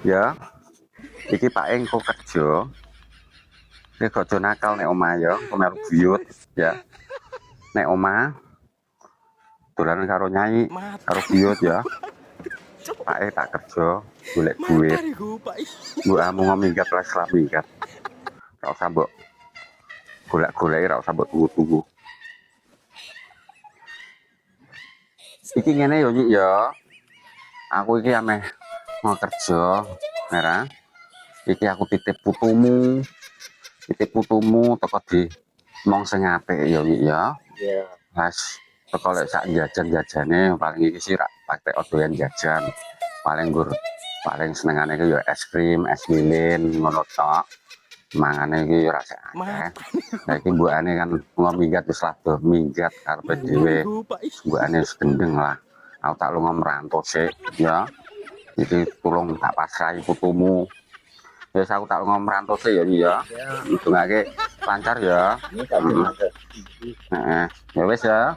Ya, iki Pak engko kerja. Nek aja nakal nek omah ya, kemelu buyut ya. Nek omah dolanan karo nyai, karo Makan. buyut ya. Pak tak kerja golek duit. Makan iku, Pak. Mbok amung minggat lah salah minggat. Ora usah mbok golek-goleki, ora usah mbok tunggu-tunggu. Iki ngene yo Nyik ya. Aku iki ameh mau kerja, merah. Iki aku titip putumu. Titip putumu teko di mong sing apik ya Nyik ya. Iya. Mas teko lek sak jajan-jajane paling iki sih rak patek doyan jajan. Paling senengane iki ya es krim, es lilin ngono tok. Mangane iki ora sik akeh. Lah iki mbokane kan wong minggat wis ladoh minggat karepe dhewe. Mbokane wis gendeng lah. Aku tak lunga merantau sik ya. Iki tulung tak pasrahi putumu. Wis aku tak lunga merantau sik ya ya. Ndongake lancar ya. Ini tak Heeh. Ya wis ya.